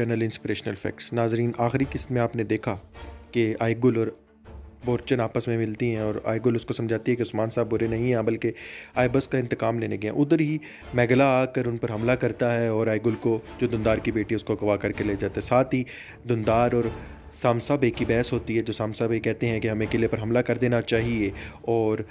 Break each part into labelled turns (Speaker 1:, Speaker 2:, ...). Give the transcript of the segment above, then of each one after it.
Speaker 1: Channel inspirational facts. नाजरीन, आखिरी किस्त में आपने देखा कि आयगुल और बोरचन आपस में मिलती हैं और आयगुल उसको समझाती है कि उस्मान साहब बुरे नहीं हैं, बल्कि आयबस का इंतकाम लेने गए हैं। उधर ही मैगला आकर उन पर हमला करता है और आयगुल को, जो दुंदार की बेटी, उसको अगवा करके ले जाता है। साथ ही दुंदार और सामसा बे की बहस होती है, जो सामसा बे कहते हैं कि हमें किले पर हमला कर देना चाहिए और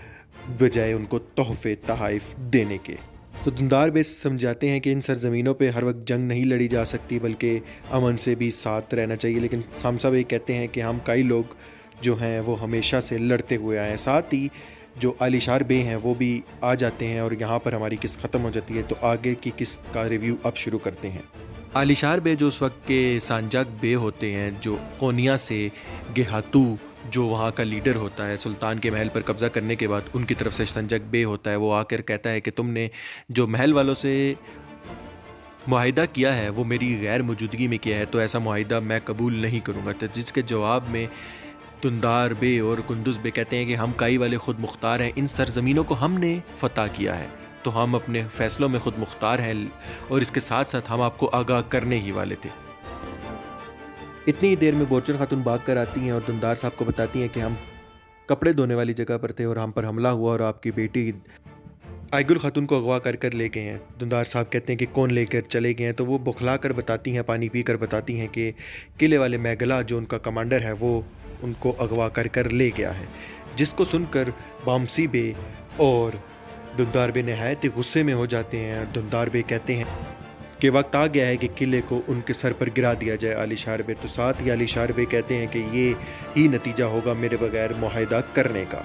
Speaker 1: बजाय उनको तोहफे तहाइफ देने के। तो दुंदार बे समझाते हैं कि इन सरजमीनों पे हर वक्त जंग नहीं लड़ी जा सकती, बल्कि अमन से भी साथ रहना चाहिए। लेकिन सामसा बे कहते हैं कि हम कई लोग जो हैं वो हमेशा से लड़ते हुए आए हैं। साथ ही जो आलिशार बे हैं वो भी आ जाते हैं और यहाँ पर हमारी किस्त ख़त्म हो जाती है। तो आगे की किस्त का रिव्यू अब शुरू करते हैं। आलिशार बे जो उस वक्त के सांजक बे होते हैं, जो कोनिया से गेहातू, जो वहाँ का लीडर होता है, सुल्तान के महल पर कब्ज़ा करने के बाद उनकी तरफ से संजक बे होता है, वो आकर कहता है कि तुमने जो महल वालों से मुआहिदा किया है वो मेरी गैर मौजूदगी में किया है, तो ऐसा मुआहिदा मैं कबूल नहीं करूँगा। तो जिसके जवाब में दुंदार बे और कुंदुज बे कहते हैं कि हम काई वाले ख़ुद मुख्तार हैं, इन सरज़मीनों को हमने फ़तह किया है, तो हम अपने फ़ैसलों में ख़ुद मुख्तार हैं और इसके साथ साथ हम आपको आगाह करने ही वाले थे। इतनी ही देर में बोरचन खातून भाग कर आती हैं और दुंदार साहब को बताती हैं कि हम कपड़े धोने वाली जगह पर थे और हम पर हमला हुआ और आपकी बेटी आयगुल खातून को अगवा कर ले गए हैं। दुंदार साहब कहते हैं कि कौन लेकर चले गए हैं, तो वो बुखला कर बताती हैं, पानी पी कर बताती हैं कि किले वाले मैगला, जो उनका कमांडर है, वो उनको अगवा कर ले गया है। जिसको सुनकर बामसी बे और दुंदार बे नहायत ही गुस्से में हो जाते हैं। दुंदार बे कहते हैं कि वक्त आ गया है कि किले को उनके सर पर गिरा दिया जाए आलिशार बे। तो साथ ही आलिशार बे कहते हैं कि ये ही नतीजा होगा मेरे बगैर मुआहिदा करने का।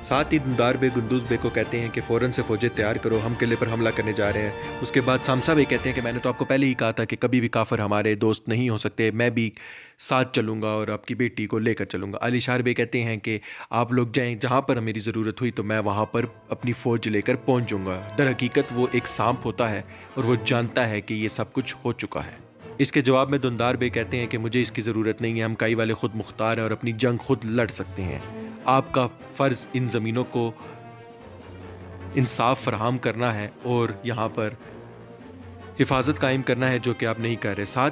Speaker 1: साथ ही दुंदार बे गुंदूज बे को कहते हैं कि फ़ौरन से फ़ौजें तैयार करो, हम किले पर हमला करने जा रहे हैं। उसके बाद सामसा बे कहते हैं कि मैंने तो आपको पहले ही कहा था कि कभी भी काफिर हमारे दोस्त नहीं हो सकते, मैं भी साथ चलूँगा और आपकी बेटी को लेकर चलूँगा। आलिशार बे कहते हैं कि आप लोग जाएं, जहाँ पर मेरी ज़रूरत हुई तो मैं वहाँ पर अपनी फ़ौज लेकर पहुँचूँगा। दर हकीकत वो एक सांप होता है और वो जानता है कि ये सब कुछ हो चुका है। इसके जवाब में दुंदार बे कहते हैं कि मुझे इसकी ज़रूरत नहीं है, हम काई वाले ख़ुद मुख्तार हैं और अपनी जंग खुद लड़ सकते हैं। आपका फ़र्ज़ इन ज़मीनों को इंसाफ फराहम करना है और यहाँ पर हिफाजत कायम करना है, जो कि आप नहीं कर रहे।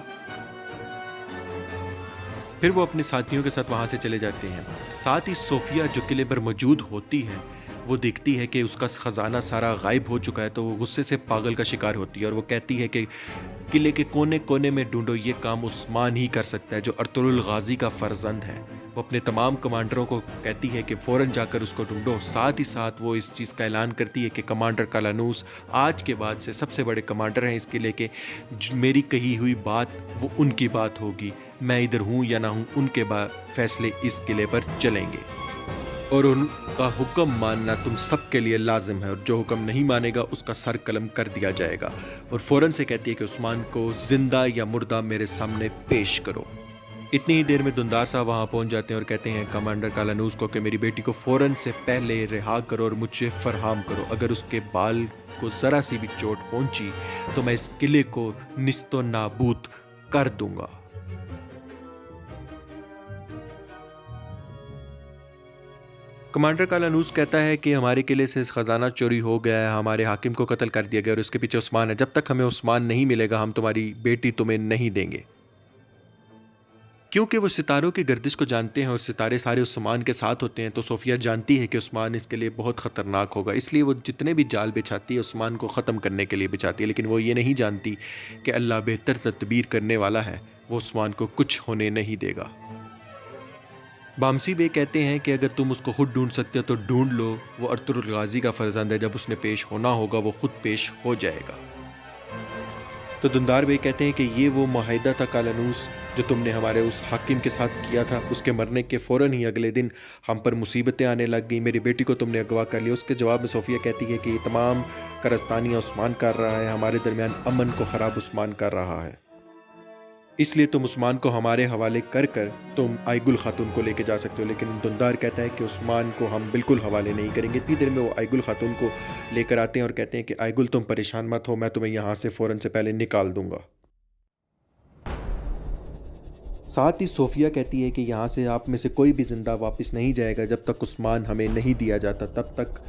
Speaker 1: फिर वो अपने साथियों के साथ वहाँ से चले जाते हैं। साथ ही सोफिया, जो किले पर मौजूद होती है, वो देखती है कि उसका ख़जाना सारा गायब हो चुका है, तो वो गुस्से से पागल का शिकार होती है और वो कहती है कि किले के कोने कोने में ढूंढो, ये काम उस्मान ही कर सकता है, जो अर्तुगरुल गाजी का फ़र्जंद है। वो अपने तमाम कमांडरों को कहती है कि फ़ौरन जाकर उसको ढूंढो। साथ ही साथ वो इस चीज़ का ऐलान करती है कि कमांडर कालानूस आज के बाद से सबसे बड़े कमांडर हैं इस किले के। मेरी कही हुई बात वो उनकी बात होगी, मैं इधर हूँ या ना हूँ, उनके फैसले इस किले पर चलेंगे और उनका हुक्म मानना तुम सबके लिए लाजिम है, और जो हुक्म नहीं मानेगा उसका सर कलम कर दिया जाएगा। और फ़ौरन से कहती है कि उस्मान को ज़िंदा या मुर्दा मेरे सामने पेश करो। इतनी ही देर में दुंदार साहब वहाँ पहुँच जाते हैं और कहते हैं कमांडर कालानूस को कि मेरी बेटी को फ़ौरन से पहले रिहा करो और मुझे फरहाम करो। अगर उसके बाल को ज़रा सी भी चोट पहुँची तो मैं इस किले को निस्तो नाबूद कर दूंगा। कमांडर कालानूस कहता है कि हमारे किले से ख़जाना चोरी हो गया है, हमारे हाकिम को कत्ल कर दिया गया और उसके पीछे उस्मान है। जब तक हमें उस्मान नहीं मिलेगा हम तुम्हारी बेटी तुम्हें नहीं देंगे। क्योंकि वो सितारों की गर्दिश को जानते हैं और सितारे सारे उस्मान के साथ होते हैं, तो सोफिया जानती है कि उस्मान इसके लिए बहुत ख़तरनाक होगा, इसलिए वो जितने भी जाल बिछाती है उस्मान को ख़त्म करने के लिए बिछाती है। लेकिन वो ये नहीं जानती कि अल्लाह बेहतर तदबीर करने वाला है, वो उस्मान को कुछ होने नहीं देगा। बामसी बे कहते हैं कि अगर तुम उसको खुद ढूंढ सकते हो तो ढूंढ लो, वो अर्तुगरुल गाजी का फ़र्जंद है, जब उसने पेश होना होगा वो खुद पेश हो जाएगा। तो दुंदार बे कहते हैं कि ये वो मुआहिदा था कालानूस जो तुमने हमारे उस हाकिम के साथ किया था, उसके मरने के फ़ौरन ही अगले दिन हम पर मुसीबतें आने लग गई, मेरी बेटी को तुमने अगवा कर लिया। उसके जवाब में सोफिया कहती है कि ये तमाम कारस्तानियाँ उस्मान कर रहा है, हमारे दरमियान अमन को ख़राब उस्मान कर रहा है, इसलिए तुम उस्मान को हमारे हवाले कर तुम आयगुल खातून को लेके जा सकते हो। लेकिन दुंदार कहता है कि उस्मान को हम बिल्कुल हवाले नहीं करेंगे। इतनी देर में वो आयगुल खातून को लेकर आते हैं और कहते हैं कि आयगुल तुम परेशान मत हो, मैं तुम्हें यहाँ से फ़ौरन से पहले निकाल दूंगा। साथ ही सोफिया कहती है कि यहाँ से आप में से कोई भी ज़िंदा वापस नहीं जाएगा जब तक उस्मान हमें नहीं दिया जाता, तब तक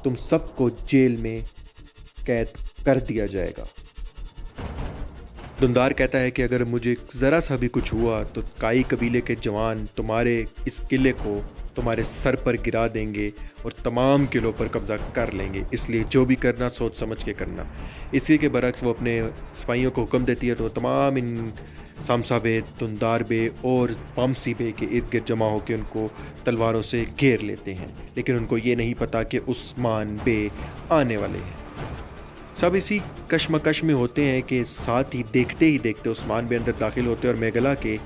Speaker 1: तुम सबको जेल में कैद कर दिया जाएगा। दुंदार कहता है कि अगर मुझे ज़रा सा भी कुछ हुआ तो काई कबीले के जवान तुम्हारे इस किले को तुम्हारे सर पर गिरा देंगे और तमाम किलों पर कब्ज़ा कर लेंगे, इसलिए जो भी करना सोच समझ के करना। इसी के बरक्स वो अपने सिपाहियों को हुक्म देती है तो तमाम इन सामसा बे, दुंदार बे और पामसी बे के इर्द गिर्द जमा होकर उनको तलवारों से घेर लेते हैं, लेकिन उनको ये नहीं पता कि उस्मान बे आने वाले हैं। सब इसी कशमकश में होते हैं कि साथ ही देखते उस्मान बे अंदर दाखिल होते हैं और मेगला के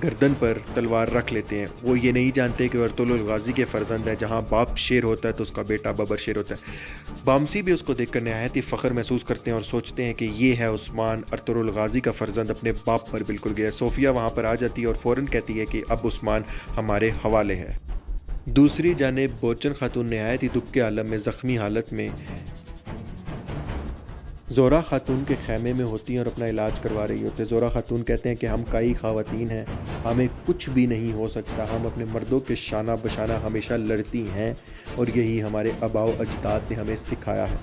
Speaker 1: गर्दन पर तलवार रख लेते हैं। वो ये नहीं जानते कि अर्तुगरुल गाज़ी के फ़र्जंद है, जहाँ बाप शेर होता है तो उसका बेटा बबर शेर होता है। बामसी भी उसको देखकर नहायत ही फ़ख्र महसूस करते हैं और सोचते हैं कि ये है उस्मान, अर्तुगरुल गाज़ी का फ़र्जंद अपने बाप पर बिल्कुल गया। सोफ़िया वहाँ पर आ जाती है और फ़ौरन कहती है कि अब उस्मान हमारे हवाले है। दूसरी जानिब बोरचन खातून नहायत ही दुख के आलम में ज़ख्मी हालत में ज़ोरा खातून के ख़ैमे में होती हैं और अपना इलाज करवा रही होती है। ज़ोरा खातून कहते हैं कि हम कई ख़वातीन हैं, हमें कुछ भी नहीं हो सकता, हम अपने मर्दों के शाना बशाना हमेशा लड़ती हैं और यही हमारे आबाओ अजदाद ने हमें सिखाया है।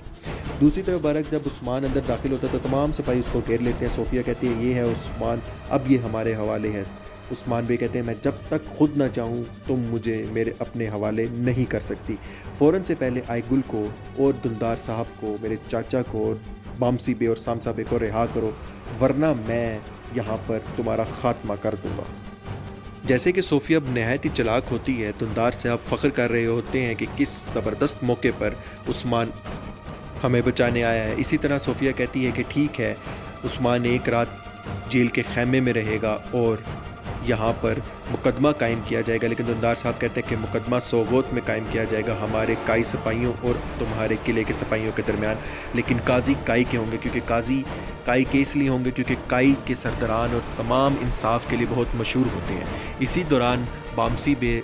Speaker 1: दूसरी तरफ बारक जब उस्मान अंदर दाखिल होता है तो तमाम सिपाही उसको घेर लेते हैं। सोफ़िया कहती है ये है उस्मान, अब ये हमारे हवाले है। उस्मान बे कहते हैं मैं जब तक खुद ना चाहूँ तुम मुझे मेरे अपने हवाले नहीं कर सकती। फ़ौरन से पहले आईगुल को और दुंदार साहब को, मेरे चाचा को, बामसी बे और सामसा बे को रिहा करो, वरना मैं यहाँ पर तुम्हारा ख़ात्मा कर दूँगा। जैसे कि सोफ़िया अब नहायत ही चालाक होती है, दुंदार से आप फ़ख्र कर रहे होते हैं कि किस ज़बरदस्त मौके पर उस्मान हमें बचाने आया है। इसी तरह सोफ़िया कहती है कि ठीक है, उस्मान एक रात जेल के ख़ैमे में रहेगा और यहाँ पर मुकदमा कायम किया जाएगा, लेकिन दुंदार साहब कहते हैं कि मुकदमा सोगोत में कायम किया जाएगा हमारे काई सिपाहियों और तुम्हारे किले के सिपाहियों के दरमियान। लेकिन काजी काई के होंगे, क्योंकि काजी काई के इसलिए होंगे क्योंकि काई के सरदारान और तमाम इंसाफ के लिए बहुत मशहूर होते हैं। इसी दौरान बामसी बे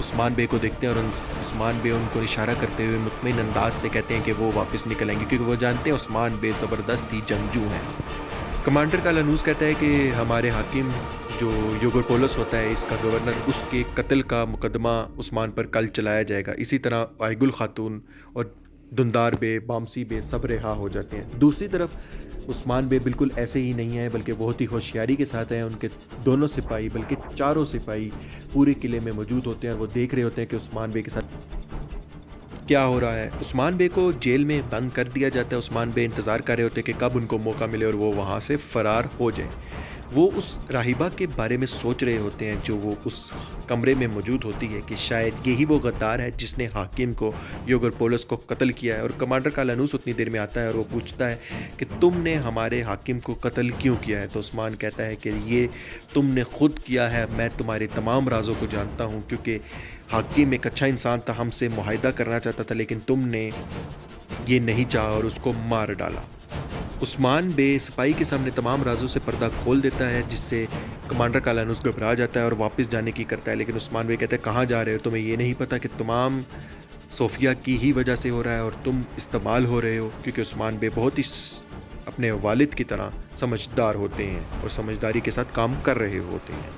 Speaker 1: उस्मान बे को देखते हैं और उस्मान बे उनको इशारा करते हुए मुतमईन अंदाज से कहते हैं कि वो वापस निकल आएंगे, क्योंकि वो जानते हैं उस्मान बे ज़बरदस्त ही जंगजू हैं। कमांडर कालानूस कहता है कि हमारे हाकिम जो यूगोपोलस होता है, इसका गवर्नर, उसके कत्ल का मुकदमा उस्मान पर कल चलाया जाएगा। इसी तरह आईगुल खातून और दुंदार बे, बामसी बे सब रिहा हो जाते हैं। दूसरी तरफ उस्मान बे बिल्कुल ऐसे ही नहीं है, बल्कि बहुत ही होशियारी के साथ हैं। उनके दोनों सिपाही, बल्कि चारों सिपाही पूरे किले में मौजूद होते हैं और वो देख रहे होते हैं कि उस्मान बे के साथ क्या हो रहा है। उस्मान बे को जेल में बंद कर दिया जाता है। उस्मान बे इंतज़ार कर रहे होते हैं कि कब उनको मौका मिले और वो वहाँ से फ़रार हो जाए। वो उस राहिबा के बारे में सोच रहे होते हैं जो वो उस कमरे में मौजूद होती है कि शायद यही वो गद्दार है जिसने हाकिम को, यूगोपोलस को कत्ल किया है। और कमांडर कालानूस उतनी देर में आता है और वो पूछता है कि तुमने हमारे हाकिम को कत्ल क्यों किया है। तो उस्मान कहता है कि ये तुमने ख़ुद किया है, मैं तुम्हारे तमाम राज़ों को जानता हूँ, क्योंकि हाकिम एक अच्छा इंसान था, हमसे मुआहदा करना चाहता था, लेकिन तुमने ये नहीं चाहा और उसको मार डाला। उस्मान बे सिपाही के सामने तमाम राज़ों से पर्दा खोल देता है, जिससे कमांडर कालानूस घबरा जाता है और वापस जाने की करता है। लेकिन उस्मान बे कहते हैं कहाँ जा रहे हो, तुम्हें ये नहीं पता कि तमाम सोफ़िया की ही वजह से हो रहा है और तुम इस्तेमाल हो रहे हो। क्योंकि उस्मान बे बहुत ही अपने वालिद की तरह समझदार होते हैं और समझदारी के साथ काम कर रहे होते हैं।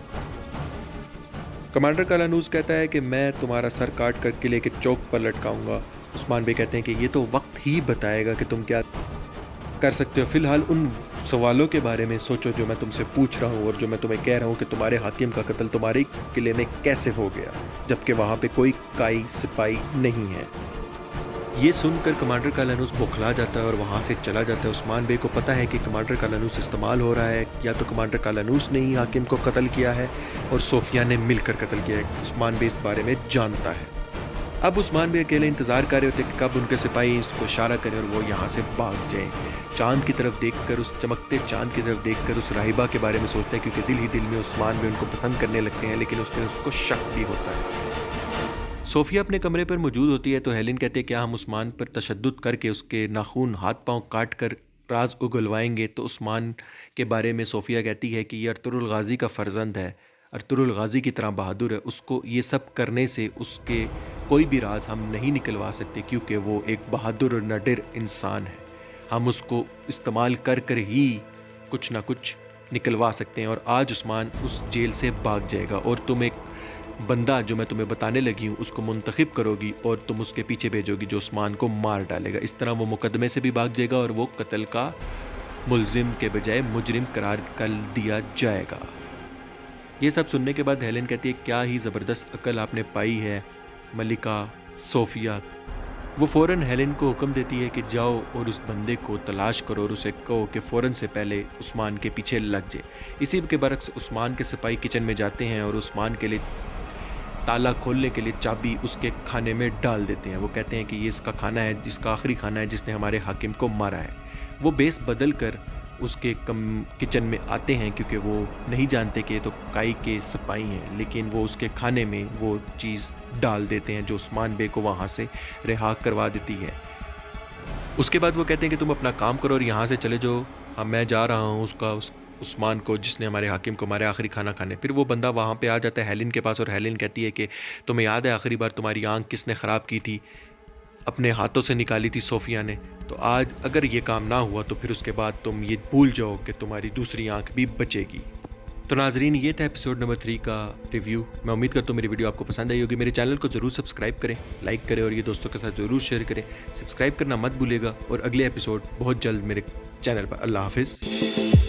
Speaker 1: कमांडर कालानूस कहता है कि मैं तुम्हारा सर काट कर किले के चौक पर लटकाऊंगा। उस्मान बे कहते हैं कि ये तो वक्त ही बताएगा कि तुम क्या कर सकते हो। फ़िलहाल उन सवालों के बारे में सोचो जो मैं तुमसे पूछ रहा हूँ और जो मैं तुम्हें कह रहा हूँ कि तुम्हारे हाकिम का कत्ल तुम्हारे किले में कैसे हो गया, जबकि वहाँ पे कोई काई सिपाही नहीं है। ये सुनकर कमांडर कालानूस बौखला जाता है और वहाँ से चला जाता है। उस्मान बे को पता है कि कमांडर कालानूस इस्तेमाल हो रहा है, या तो कमांडर कालानूस ने ही हाकिम को कत्ल किया है और सोफ़िया ने मिलकर कत्ल किया है। उस्मान बे इस बारे में जानता है। अब उस्मान बे अकेले इंतज़ार कर रहे होते कि कब उनके सिपाही इसको इशारा करें और वो यहाँ से भाग जाए। चाँद की तरफ देखकर, उस चमकते चाँद की तरफ देखकर उस राहिबा के बारे में सोचते हैं, क्योंकि दिल ही दिल में उस्मान बे उनको पसंद करने लगते हैं, लेकिन उसमें उसको शक भी होता है। सोफ़िया अपने कमरे पर मौजूद होती है तो हेलेन कहते हैं क्या हम उस्मान पर तशद्दुद करके उसके नाखून हाथ पांव काट कर राज उगलवाएंगे। तो उस्मान के बारे में सोफ़िया कहती है कि ये अर्तुगरुल गाज़ी का फ़र्जंद है, अर्तुगरुल गाज़ी की तरह बहादुर है, उसको ये सब करने से उसके कोई भी राज हम नहीं निकलवा सकते, क्योंकि वो एक बहादुर और निडर इंसान है। हम उसको इस्तेमाल कर कर ही कुछ ना कुछ निकलवा सकते हैं। और आज उस्मान उस जेल से भाग जाएगा और तुम एक बंदा जो मैं तुम्हें बताने लगी हूँ उसको मुंतखब करोगी और तुम उसके पीछे भेजोगी जो उस्मान को मार डालेगा। इस तरह वो मुकदमे से भी भाग जाएगा और वो कत्ल का मुलजिम के बजाय मुजरिम करार कर दिया जाएगा। ये सब सुनने के बाद हेलेन कहती है, क्या ही ज़बरदस्त अकल आपने पाई है मलिका सोफिया। वो फ़ौरन हेलेन को हुक्म देती है कि जाओ और उस बंदे को तलाश करो और उसे कहो कि फ़ौरन से पहले उस्मान के पीछे लग जाए। इसी के बरक्स उस्मान के सिपाही किचन में जाते हैं और उस्मान के लिए ताला खोलने के लिए चाबी उसके खाने में डाल देते हैं। वो कहते हैं कि ये इसका खाना है, इसका आखिरी खाना है जिसने हमारे हाकिम को मारा है। वो बेस बदल कर उसके किचन में आते हैं क्योंकि वो नहीं जानते कि ये तो काई के सिपाही हैं, लेकिन वो उसके खाने में वो चीज़ डाल देते हैं जो उस्मान बे को वहाँ से रिहा करवा देती है। उसके बाद वो कहते हैं कि तुम अपना काम करो और यहाँ से चले जाओ, मैं जा रहा हूँ उस्मान को जिसने हमारे हाकिम को मारे आखिरी खाना खाने। फिर वो बंदा वहाँ पे आ जाता है हेलेन के पास और हेलेन कहती है कि तुम्हें याद है आखिरी बार तुम्हारी आँख किसने ख़राब की थी, अपने हाथों से निकाली थी सोफिया ने। तो आज अगर ये काम ना हुआ तो फिर उसके बाद तुम ये भूल जाओ कि तुम्हारी दूसरी आंख भी बचेगी। तो नाजरीन, ये था एपिसोड नंबर 3 का रिव्यू। मैं उम्मीद करता हूँ मेरी वीडियो आपको पसंद आई होगी। मेरे चैनल को ज़रूर सब्सक्राइब करें, लाइक करें और ये दोस्तों के साथ ज़रूर शेयर करें। सब्सक्राइब करना मत भूलिएगा और अगले एपिसोड बहुत जल्द मेरे चैनल पर। अल्लाह हाफिज़।